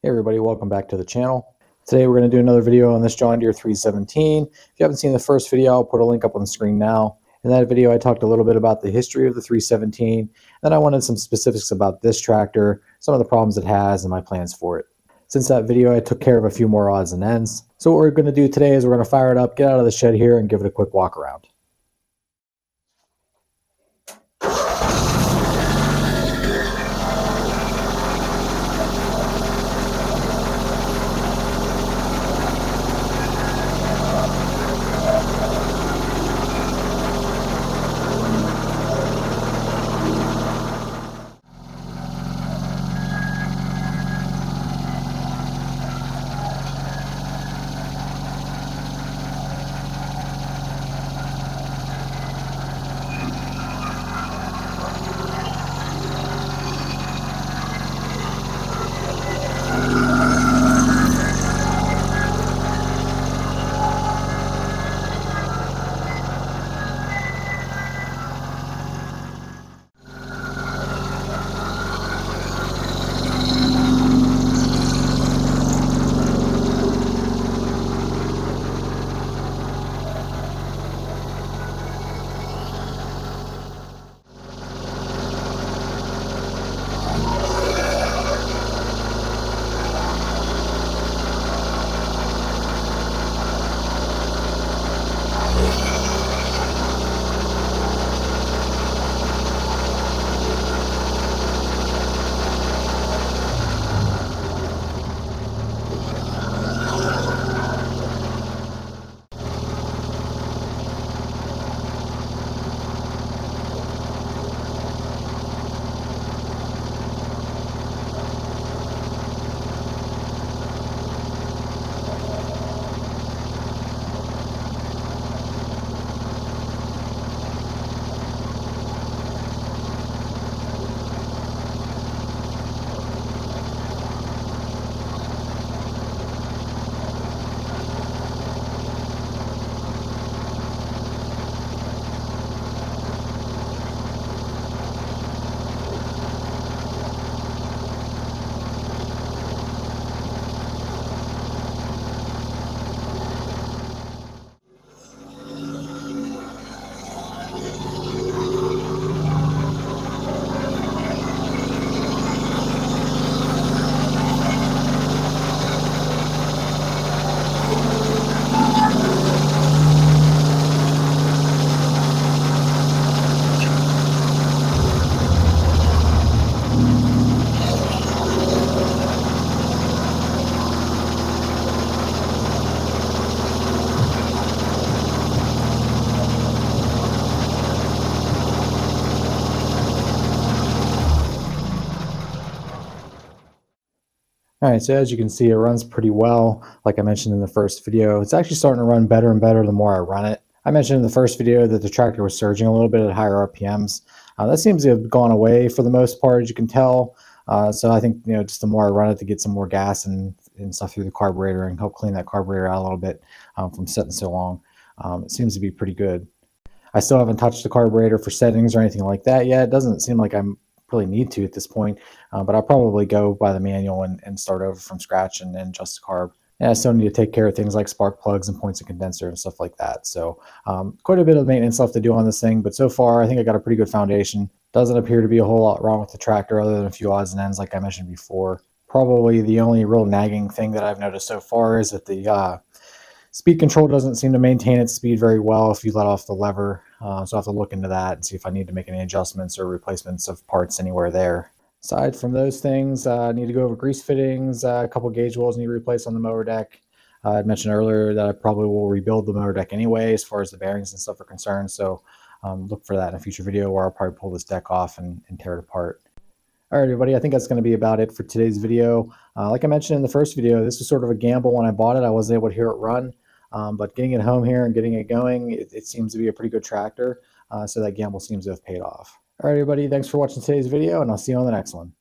Hey everybody, welcome back to the channel. Today we're going to do another video on this John Deere 317. If you haven't seen the first video, I'll put a link up on the screen now. In that video I talked a little bit about the history of the 317, and then I wanted some specifics about this tractor, some of the problems it has, and my plans for it. Since that video I took care of a few more odds and ends. So what we're going to do today is we're going to fire it up, get out of the shed here, and give it a quick walk around. Alright, so as you can see, it runs pretty well. Like I mentioned in the first video, it's actually starting to run better and better the more I run it. I mentioned in the first video that the tractor was surging a little bit at higher RPMs. That seems to have gone away for the most part, as you can tell. So I think, just the more I run it to get some more gas and stuff through the carburetor and help clean that carburetor out a little bit from sitting so long, it seems to be pretty good. I still haven't touched the carburetor for settings or anything like that yet. It doesn't seem like I'm really need to at this point, but I'll probably go by the manual and start over from scratch and then adjust the carb. And I still need to take care of things like spark plugs and points of condenser and stuff like that. So quite a bit of maintenance left to do on this thing, but so far I think I got a pretty good foundation. Doesn't appear to be a whole lot wrong with the tractor other than a few odds and ends like I mentioned before. Probably the only real nagging thing that I've noticed so far is that the speed control doesn't seem to maintain its speed very well if you let off the lever. So I'll have to look into that and see if I need to make any adjustments or replacements of parts anywhere there. Aside from those things, I need to go over grease fittings, a couple gauge wells need replaced on the mower deck. I mentioned earlier that I probably will rebuild the mower deck anyway as far as the bearings and stuff are concerned. So look for that in a future video where I'll probably pull this deck off and tear it apart. All right, everybody, I think that's going to be about it for today's video. Like I mentioned in the first video, this was sort of a gamble when I bought it. I wasn't able to hear it run. But getting it home here and getting it going, it seems to be a pretty good tractor. So that gamble seems to have paid off. All right, everybody, thanks for watching today's video, and I'll see you on the next one.